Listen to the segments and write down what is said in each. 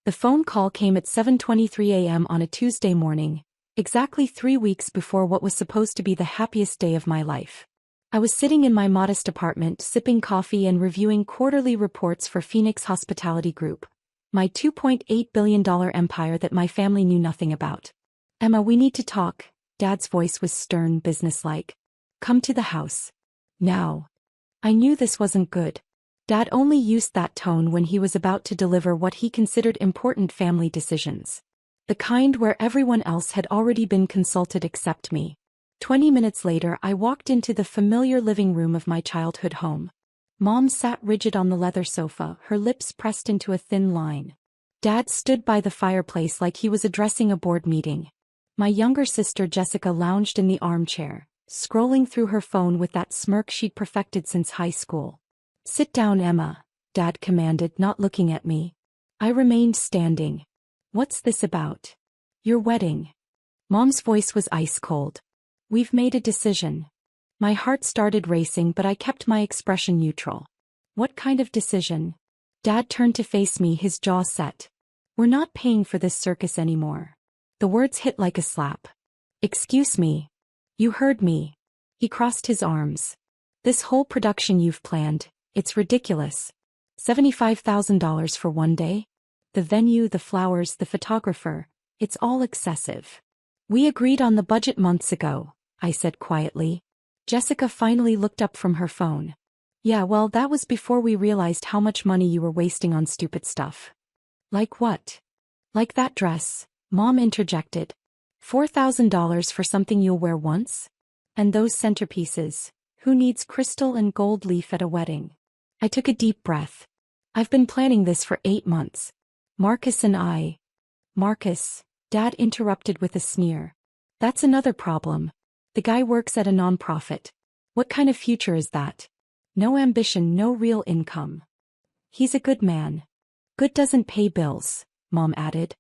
The phone call came at 7:23 a.m. on a Tuesday morning, exactly 3 weeks before what was supposed to be the happiest day of my life. I was sitting in my modest apartment sipping coffee and reviewing quarterly reports for Phoenix Hospitality Group, my $2.8 billion empire that my family knew nothing about. "Emma, we need to talk." Dad's voice was stern, businesslike. "Come to the house. Now." I knew this wasn't good. Dad only used that tone when he was about to deliver what he considered important family decisions. The kind where everyone else had already been consulted except me. 20 minutes later, I walked into the familiar living room of my childhood home. Mom sat rigid on the leather sofa, her lips pressed into a thin line. Dad stood by the fireplace like he was addressing a board meeting. My younger sister Jessica lounged in the armchair, scrolling through her phone with that smirk she'd perfected since high school. "Sit down, Emma," Dad commanded, not looking at me. I remained standing. "What's this about?" "Your wedding." Mom's voice was ice cold. "We've made a decision." My heart started racing, but I kept my expression neutral. "What kind of decision?" Dad turned to face me, his jaw set. "We're not paying for this circus anymore." The words hit like a slap. "Excuse me." "You heard me." He crossed his arms. "This whole production you've planned, it's ridiculous. $75,000 for one day? The venue, the flowers, the photographer, it's all excessive." "We agreed on the budget months ago," I said quietly. Jessica finally looked up from her phone. "Yeah, well, that was before we realized how much money you were wasting on stupid stuff." "Like what?" "Like that dress," Mom interjected. $4,000 for something you'll wear once? And those centerpieces, who needs crystal and gold leaf at a wedding?" I took a deep breath. "I've been planning this for 8 months. Marcus and I." "Marcus," Dad interrupted with a sneer. "That's another problem. The guy works at a nonprofit. What kind of future is that? No ambition, no real income." "He's a good man." "Good doesn't pay bills," Mom added.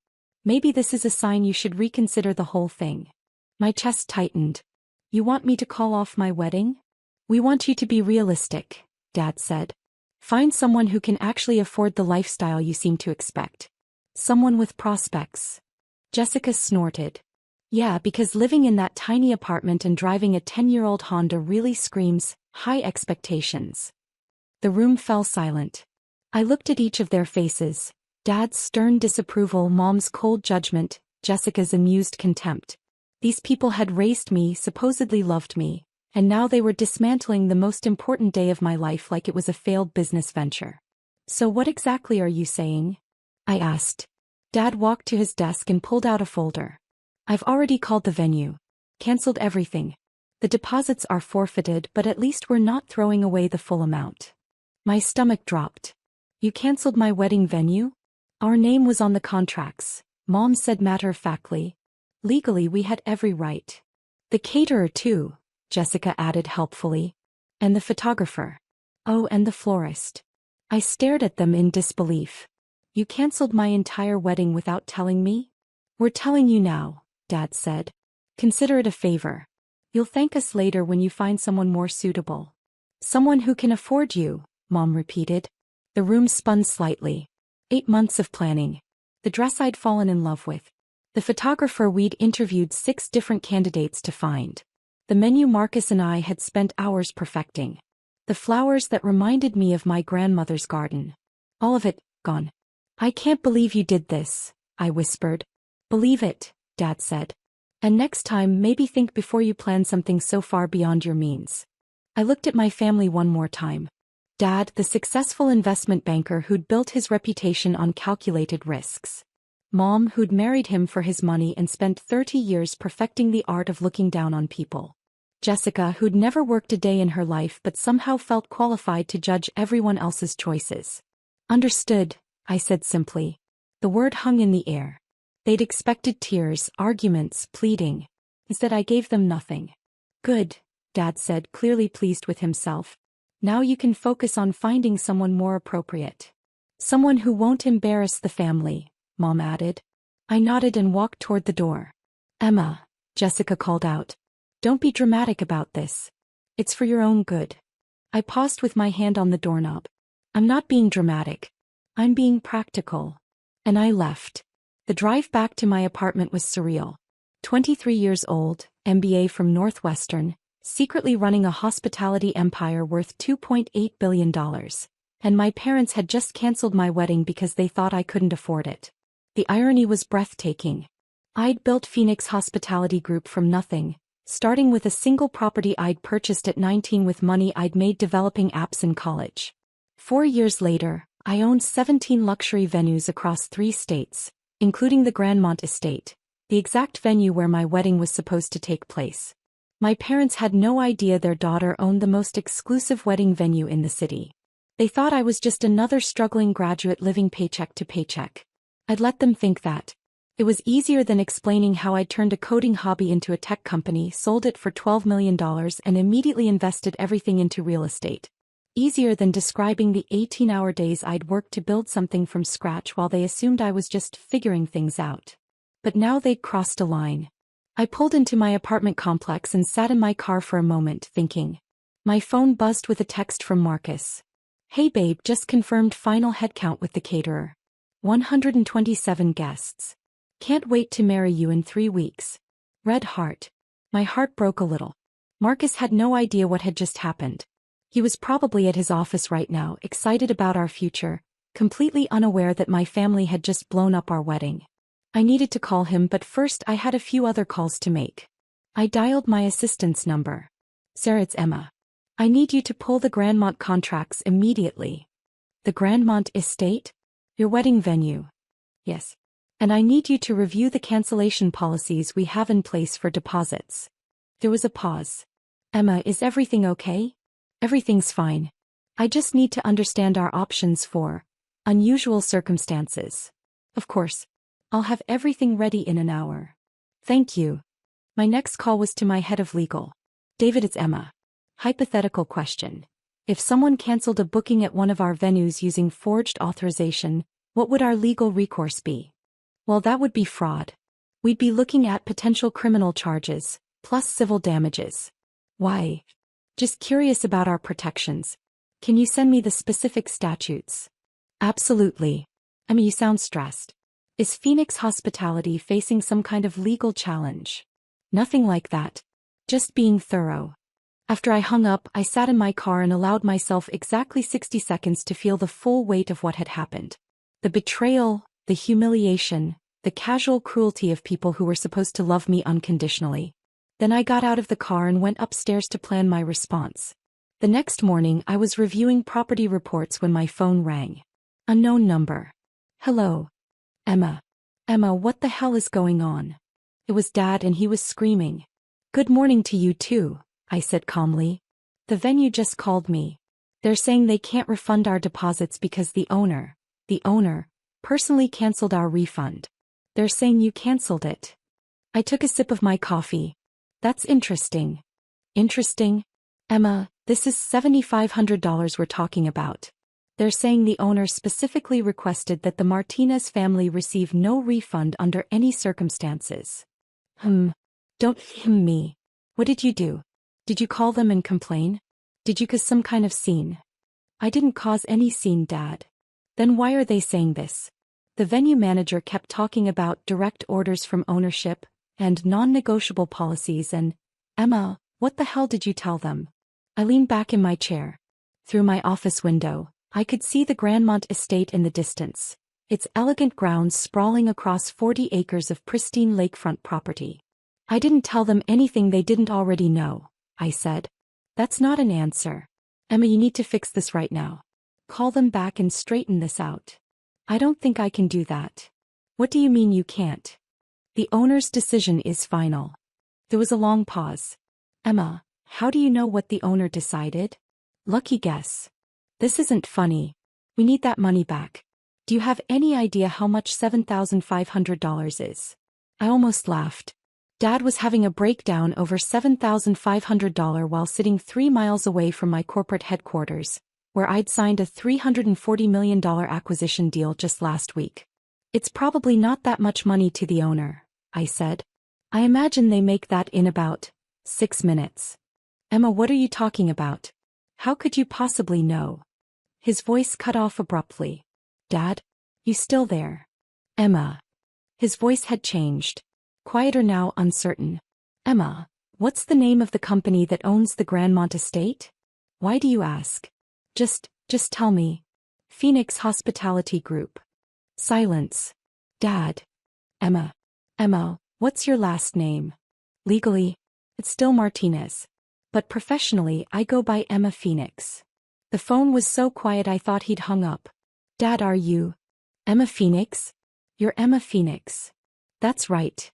"Maybe this is a sign you should reconsider the whole thing." My chest tightened. "You want me to call off my wedding?" "We want you to be realistic," Dad said. "Find someone who can actually afford the lifestyle you seem to expect. Someone with prospects." Jessica snorted. "Yeah, because living in that tiny apartment and driving a 10-year-old Honda really screams high expectations." The room fell silent. I looked at each of their faces. Dad's stern disapproval, Mom's cold judgment, Jessica's amused contempt. These people had raised me, supposedly loved me, and now they were dismantling the most important day of my life like it was a failed business venture. "So what exactly are you saying?" I asked. Dad walked to his desk and pulled out a folder. "I've already called the venue. Canceled everything. The deposits are forfeited, but at least we're not throwing away the full amount." My stomach dropped. "You canceled my wedding venue?" "Our name was on the contracts," Mom said matter-of-factly. "Legally we had every right." "The caterer too," Jessica added helpfully. "And the photographer." "Oh, and the florist." I stared at them in disbelief. "You canceled my entire wedding without telling me?" "We're telling you now," Dad said. "Consider it a favor. You'll thank us later when you find someone more suitable." "Someone who can afford you," Mom repeated. The room spun slightly. 8 months of planning. The dress I'd fallen in love with. The photographer we'd interviewed 6 different candidates to find. The menu Marcus and I had spent hours perfecting. The flowers that reminded me of my grandmother's garden. All of it, gone. "I can't believe you did this," I whispered. "Believe it," Dad said. "And next time maybe think before you plan something so far beyond your means." I looked at my family one more time. Dad, the successful investment banker who'd built his reputation on calculated risks. Mom, who'd married him for his money and spent 30 years perfecting the art of looking down on people. Jessica, who'd never worked a day in her life but somehow felt qualified to judge everyone else's choices. "Understood," I said simply. The word hung in the air. They'd expected tears, arguments, pleading. Instead I gave them nothing. "Good," Dad said, clearly pleased with himself. "Now you can focus on finding someone more appropriate. Someone who won't embarrass the family," Mom added. I nodded and walked toward the door. "Emma," Jessica called out. "Don't be dramatic about this. It's for your own good." I paused with my hand on the doorknob. "I'm not being dramatic. I'm being practical." And I left. The drive back to my apartment was surreal. 23 years old, MBA from Northwestern, secretly running a hospitality empire worth $2.8 billion. And my parents had just canceled my wedding because they thought I couldn't afford it. The irony was breathtaking. I'd built Phoenix Hospitality Group from nothing, starting with a single property I'd purchased at 19 with money I'd made developing apps in college. 4 years later, I owned 17 luxury venues across 3 states, including the Grandmont Estate, the exact venue where my wedding was supposed to take place. My parents had no idea their daughter owned the most exclusive wedding venue in the city. They thought I was just another struggling graduate living paycheck to paycheck. I'd let them think that. It was easier than explaining how I turned a coding hobby into a tech company, sold it for $12 million, and immediately invested everything into real estate. Easier than describing the 18-hour days I'd worked to build something from scratch while they assumed I was just figuring things out. But now they'd crossed a line. I pulled into my apartment complex and sat in my car for a moment, thinking. My phone buzzed with a text from Marcus. Hey babe, just confirmed final headcount with the caterer. 127 guests. Can't wait to marry you in 3 weeks. Red heart. My heart broke a little. Marcus had no idea what had just happened. He was probably at his office right now, excited about our future, completely unaware that my family had just blown up our wedding. I needed to call him, but first I had a few other calls to make. I dialed my assistant's number. Sarah, it's Emma. I need you to pull the Grandmont contracts immediately. The Grandmont Estate? Your wedding venue. Yes. And I need you to review the cancellation policies we have in place for deposits. There was a pause. Emma, is everything okay? Everything's fine. I just need to understand our options for unusual circumstances. Of course. I'll have everything ready in an hour. Thank you. My next call was to my head of legal. David, it's Emma. Hypothetical question. If someone canceled a booking at one of our venues using forged authorization, what would our legal recourse be? Well, that would be fraud. We'd be looking at potential criminal charges, plus civil damages. Why? Just curious about our protections. Can you send me the specific statutes? Absolutely. Emma, you sound stressed. Is Phoenix Hospitality facing some kind of legal challenge? Nothing like that. Just being thorough. After I hung up, I sat in my car and allowed myself exactly 60 seconds to feel the full weight of what had happened. The betrayal, the humiliation, the casual cruelty of people who were supposed to love me unconditionally. Then I got out of the car and went upstairs to plan my response. The next morning I was reviewing property reports when my phone rang. Unknown number. Hello. Emma. Emma, what the hell is going on? It was Dad and he was screaming. Good morning to you too, I said calmly. The venue just called me. They're saying they can't refund our deposits because the owner, personally canceled our refund. They're saying you canceled it. I took a sip of my coffee. That's interesting. Interesting? Emma, this is $7,500 we're talking about. They're saying the owner specifically requested that the Martinez family receive no refund under any circumstances. Don't me. What did you do? Did you call them and complain? Did you cause some kind of scene? I didn't cause any scene, Dad. Then why are they saying this? The venue manager kept talking about direct orders from ownership and non-negotiable policies and, Emma, what the hell did you tell them? I leaned back in my chair. Through my office window, I could see the Grandmont Estate in the distance, its elegant grounds sprawling across 40 acres of pristine lakefront property. I didn't tell them anything they didn't already know, I said. That's not an answer. Emma, you need to fix this right now. Call them back and straighten this out. I don't think I can do that. What do you mean you can't? The owner's decision is final. There was a long pause. Emma, how do you know what the owner decided? Lucky guess. This isn't funny. We need that money back. Do you have any idea how much $7,500 is? I almost laughed. Dad was having a breakdown over $7,500 while sitting 3 miles away from my corporate headquarters, where I'd signed a $340 million acquisition deal just last week. It's probably not that much money to the owner, I said. I imagine they make that in about 6 minutes. Emma, what are you talking about? How could you possibly know? His voice cut off abruptly. Dad? You still there? Emma. His voice had changed. Quieter now, uncertain. Emma, what's the name of the company that owns the Grandmont estate? Why do you ask? Just tell me. Phoenix Hospitality Group. Silence. Dad. Emma. Emma, what's your last name? Legally, it's still Martinez. But professionally, I go by Emma Phoenix. The phone was so quiet I thought he'd hung up. Dad, are you Emma Phoenix? You're Emma Phoenix. That's right.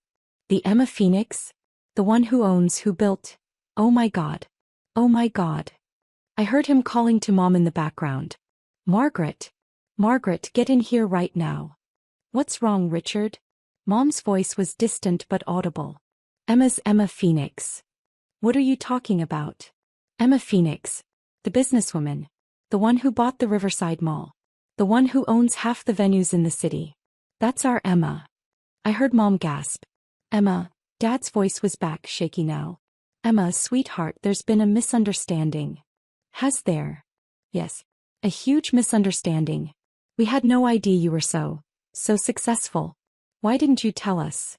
The Emma Phoenix? The one who built. Oh my God. Oh my God. I heard him calling to Mom in the background. Margaret. Margaret, get in here right now. What's wrong, Richard? Mom's voice was distant but audible. Emma's Emma Phoenix. What are you talking about? Emma Phoenix. The businesswoman. The one who bought the Riverside Mall. The one who owns half the venues in the city. That's our Emma. I heard Mom gasp. Emma. Dad's voice was back, shaky now. Emma, sweetheart, there's been a misunderstanding. Has there? Yes. A huge misunderstanding. We had no idea you were so successful. Why didn't you tell us?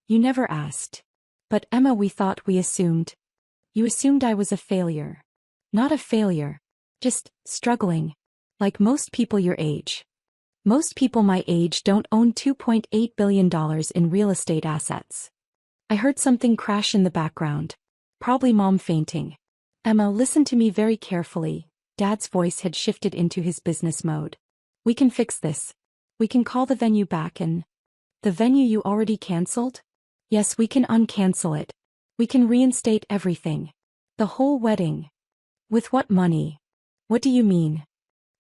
You never asked. But Emma, we assumed. You assumed I was a failure. Not a failure. Just struggling. Like most people your age. Most people my age don't own $2.8 billion in real estate assets. I heard something crash in the background. Probably Mom fainting. Emma, listen to me very carefully. Dad's voice had shifted into his business mode. We can fix this. We can call the venue back and... The venue you already canceled? Yes, we can uncancel it. We can reinstate everything. The whole wedding. With what money? What do you mean?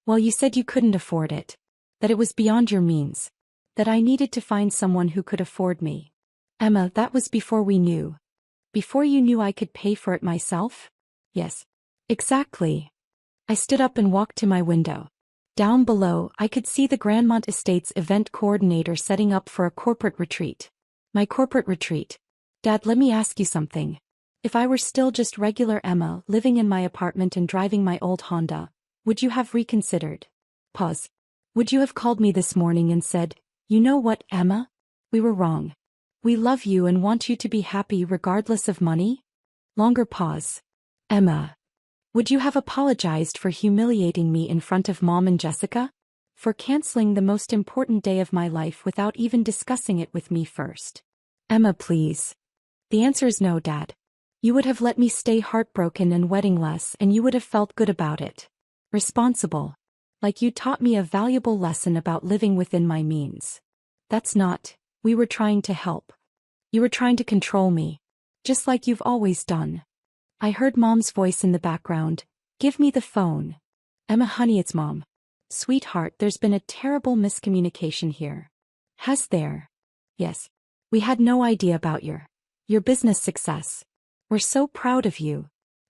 Well, you said you couldn't afford it. That it was beyond your means. That I needed to find someone who could afford me. Emma, that was before we knew. Before you knew I could pay for it myself? Yes. Exactly. I stood up and walked to my window. Down below, I could see the Grandmont Estates event coordinator setting up for a corporate retreat. My corporate retreat. Dad, let me ask you something. If I were still just regular Emma, living in my apartment and driving my old Honda, would you have reconsidered? Pause. Would you have called me this morning and said, you know what, Emma? We were wrong. We love you and want you to be happy regardless of money? Longer pause. Emma. Would you have apologized for humiliating me in front of Mom and Jessica? For canceling the most important day of my life without even discussing it with me first? Emma, please. The answer is no, Dad. You would have let me stay heartbroken and weddingless, and you would have felt good about it. Responsible. Like you taught me a valuable lesson about living within my means. That's not. We were trying to help. You were trying to control me. Just like you've always done. I heard Mom's voice in the background. Give me the phone. Emma, honey, it's Mom. Sweetheart, there's been a terrible miscommunication here. Has there? Yes. We had no idea about your business success. We're so proud of you.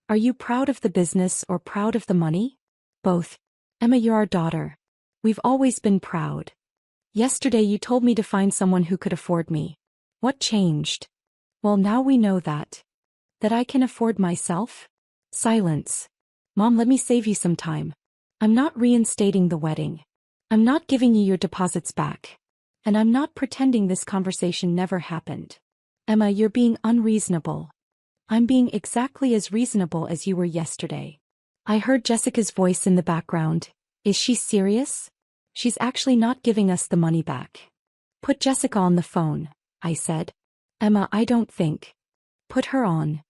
Are you proud of the business or proud of the money? Both. Emma, you're our daughter. We've always been proud. Yesterday you told me to find someone who could afford me. What changed? Well, now we know that I can afford myself? Silence. Mom, let me save you some time. I'm not reinstating the wedding. I'm not giving you your deposits back. And I'm not pretending this conversation never happened. Emma, you're being unreasonable. I'm being exactly as reasonable as you were yesterday. I heard Jessica's voice in the background. Is she serious? She's actually not giving us the money back. Put Jessica on the phone, I said. Emma, I don't think. Put her on.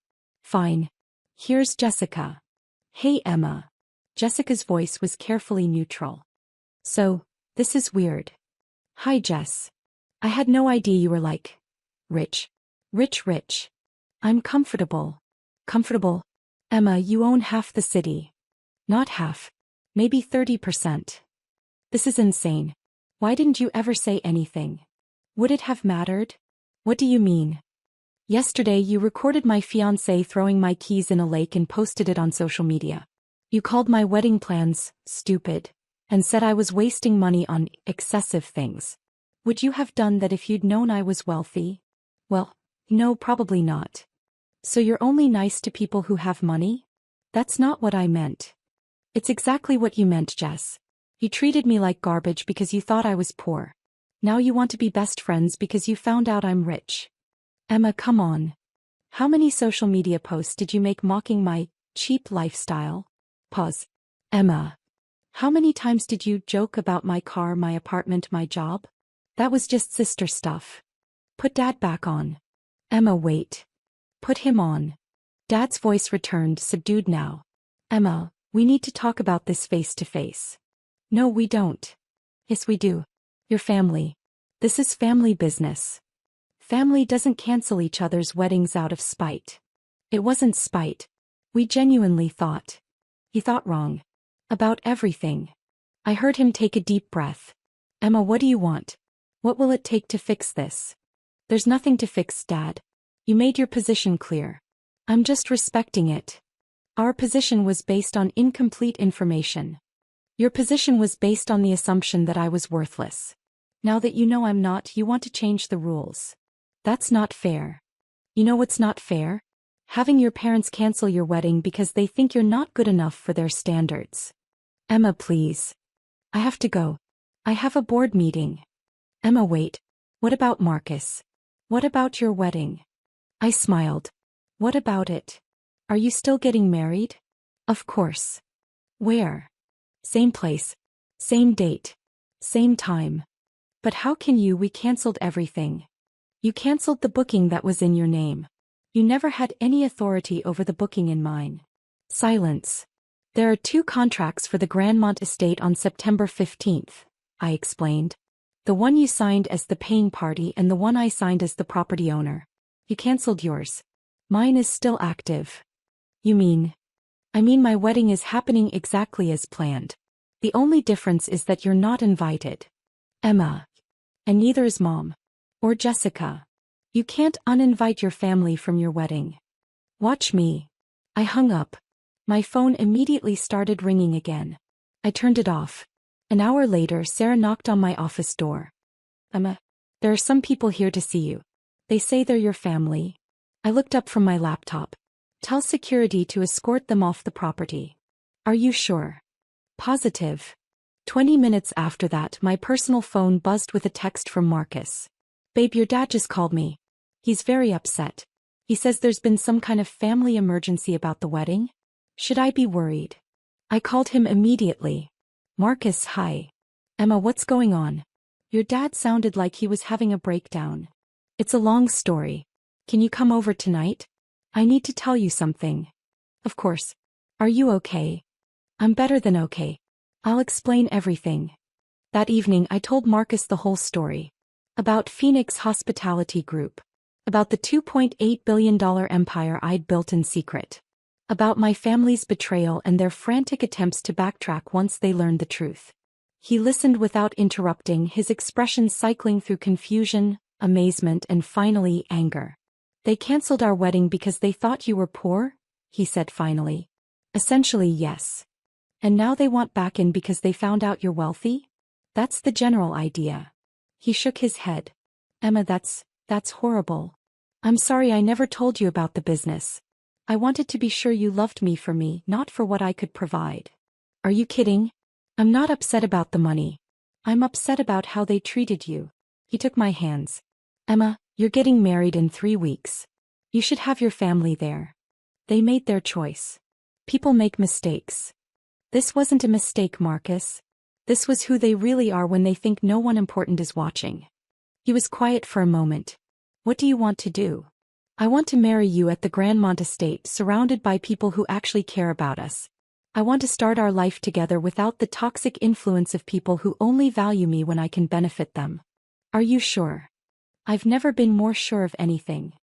Fine. Here's Jessica. Hey, Emma. Jessica's voice was carefully neutral. So, this is weird. Hi, Jess. I had no idea you were like rich. Rich. I'm comfortable. Comfortable? Emma, you own half the city. Not half. Maybe 30%. This is insane. Why didn't you ever say anything? Would it have mattered? What do you mean? Yesterday you recorded my fiancé throwing my keys in a lake and posted it on social media. You called my wedding plans stupid and said I was wasting money on excessive things. Would you have done that if you'd known I was wealthy? Well, no, probably not. So you're only nice to people who have money? That's not what I meant. It's exactly what you meant, Jess. You treated me like garbage because you thought I was poor. Now you want to be best friends because you found out I'm rich. Emma, come on. How many social media posts did you make mocking my cheap lifestyle? Pause. Emma. How many times did you joke about my car, my apartment, my job? That was just sister stuff. Put Dad back on. Emma, wait. Put him on. Dad's voice returned, subdued now. Emma, we need to talk about this face to face. No, we don't. Yes, we do. Your family. This is family business. Family doesn't cancel each other's weddings out of spite. It wasn't spite. We genuinely thought. He thought wrong. About everything. I heard him take a deep breath. Emma, what do you want? What will it take to fix this? There's nothing to fix, Dad. You made your position clear. I'm just respecting it. Our position was based on incomplete information. Your position was based on the assumption that I was worthless. Now that you know I'm not, you want to change the rules. That's not fair. You know what's not fair? Having your parents cancel your wedding because they think you're not good enough for their standards. Emma, please. I have to go. I have a board meeting. Emma, wait. What about Marcus? What about your wedding? I smiled. What about it? Are you still getting married? Of course. Where? Same place. Same date. Same time. But how can you? We canceled everything. You canceled the booking that was in your name. You never had any authority over the booking in mine. Silence. There are 2 contracts for the Grandmont estate on September 15th, I explained. The one you signed as the paying party and the one I signed as the property owner. You canceled yours. Mine is still active. You mean? I mean my wedding is happening exactly as planned. The only difference is that you're not invited. Emma. And neither is Mom. Or Jessica. You can't uninvite your family from your wedding. Watch me. I hung up. My phone immediately started ringing again. I turned it off. An hour later, Sarah knocked on my office door. Emma, there are some people here to see you. They say they're your family. I looked up from my laptop. Tell security to escort them off the property. Are you sure? Positive. 20 minutes after that, my personal phone buzzed with a text from Marcus. Babe, your dad just called me. He's very upset. He says there's been some kind of family emergency about the wedding. Should I be worried? I called him immediately. Marcus, hi. Emma, what's going on? Your dad sounded like he was having a breakdown. It's a long story. Can you come over tonight? I need to tell you something. Of course. Are you okay? I'm better than okay. I'll explain everything. That evening I told Marcus the whole story. About Phoenix Hospitality Group. About the $2.8 billion empire I'd built in secret. About my family's betrayal and their frantic attempts to backtrack once they learned the truth. He listened without interrupting, his expression cycling through confusion, amazement, and finally anger. They canceled our wedding because they thought you were poor? He said finally. Essentially, yes. And now they want back in because they found out you're wealthy? That's the general idea. He shook his head. Emma, that's horrible. I'm sorry I never told you about the business. I wanted to be sure you loved me for me, not for what I could provide. Are you kidding? I'm not upset about the money. I'm upset about how they treated you. He took my hands. Emma, you're getting married in 3 weeks. You should have your family there. They made their choice. People make mistakes. This wasn't a mistake, Marcus. This was who they really are when they think no one important is watching. He was quiet for a moment. What do you want to do? I want to marry you at the Grandmont estate, surrounded by people who actually care about us. I want to start our life together without the toxic influence of people who only value me when I can benefit them. Are you sure? I've never been more sure of anything.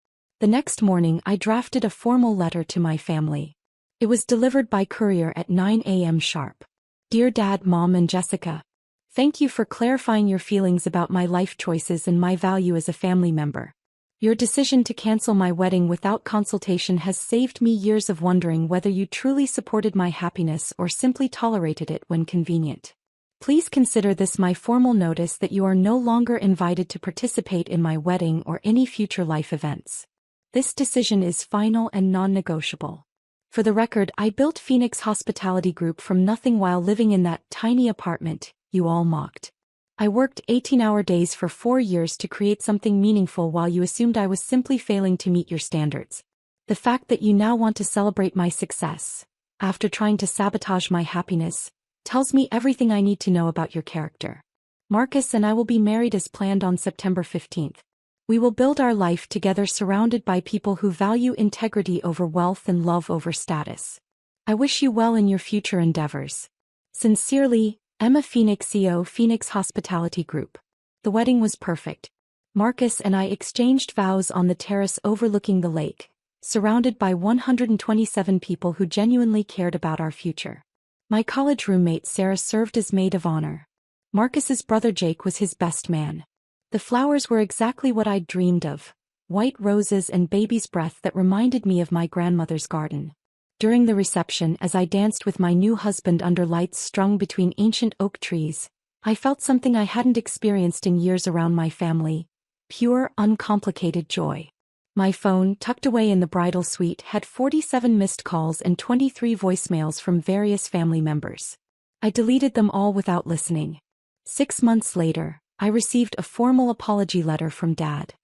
The next morning I drafted a formal letter to my family. It was delivered by courier at 9 a.m. sharp. Dear Dad, Mom, and Jessica. Thank you for clarifying your feelings about my life choices and my value as a family member. Your decision to cancel my wedding without consultation has saved me years of wondering whether you truly supported my happiness or simply tolerated it when convenient. Please consider this my formal notice that you are no longer invited to participate in my wedding or any future life events. This decision is final and non-negotiable. For the record, I built Phoenix Hospitality Group from nothing while living in that tiny apartment you all mocked. I worked 18-hour days for 4 years to create something meaningful while you assumed I was simply failing to meet your standards. The fact that you now want to celebrate my success, after trying to sabotage my happiness, tells me everything I need to know about your character. Marcus and I will be married as planned on September 15th. We will build our life together surrounded by people who value integrity over wealth and love over status. I wish you well in your future endeavors. Sincerely, Emma Phoenix, CEO, Phoenix Hospitality Group. The wedding was perfect. Marcus and I exchanged vows on the terrace overlooking the lake, surrounded by 127 people who genuinely cared about our future. My college roommate Sarah served as maid of honor. Marcus's brother Jake was his best man. The flowers were exactly what I'd dreamed of, white roses and baby's breath that reminded me of my grandmother's garden. During the reception, as I danced with my new husband under lights strung between ancient oak trees, I felt something I hadn't experienced in years around my family: pure, uncomplicated joy. My phone, tucked away in the bridal suite, had 47 missed calls and 23 voicemails from various family members. I deleted them all without listening. 6 months later, I received a formal apology letter from Dad.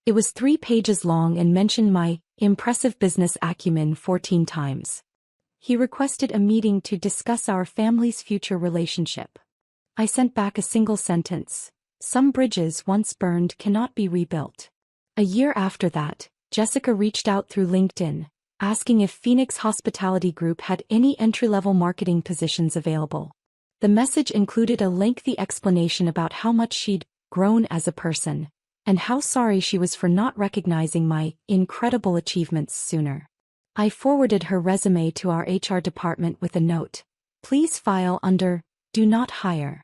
It was 3 pages long and mentioned my impressive business acumen 14 times. He requested a meeting to discuss our family's future relationship. I sent back a single sentence: "Some bridges once burned cannot be rebuilt." A year after that, Jessica reached out through LinkedIn, asking if Phoenix Hospitality Group had any entry-level marketing positions available. The message included a lengthy explanation about how much she'd grown as a person, and how sorry she was for not recognizing my incredible achievements sooner. I forwarded her resume to our HR department with a note: "Please file under Do Not Hire."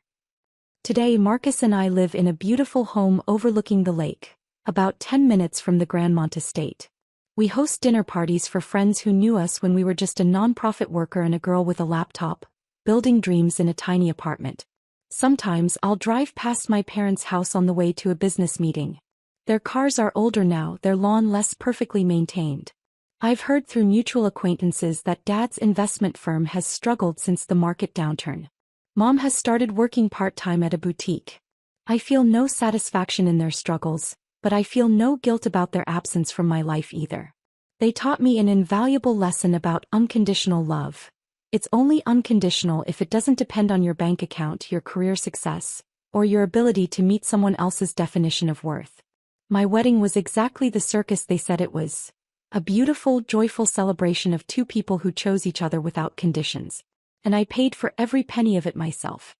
Today Marcus and I live in a beautiful home overlooking the lake, about 10 minutes from the Grandmont estate. We host dinner parties for friends who knew us when we were just a nonprofit worker and a girl with a laptop, building dreams in a tiny apartment. Sometimes I'll drive past my parents' house on the way to a business meeting. Their cars are older now, their lawn less perfectly maintained. I've heard through mutual acquaintances that Dad's investment firm has struggled since the market downturn. Mom has started working part-time at a boutique. I feel no satisfaction in their struggles, but I feel no guilt about their absence from my life either. They taught me an invaluable lesson about unconditional love. It's only unconditional if it doesn't depend on your bank account, your career success, or your ability to meet someone else's definition of worth. My wedding was exactly the circus they said it was: a beautiful, joyful celebration of 2 people who chose each other without conditions. And I paid for every penny of it myself.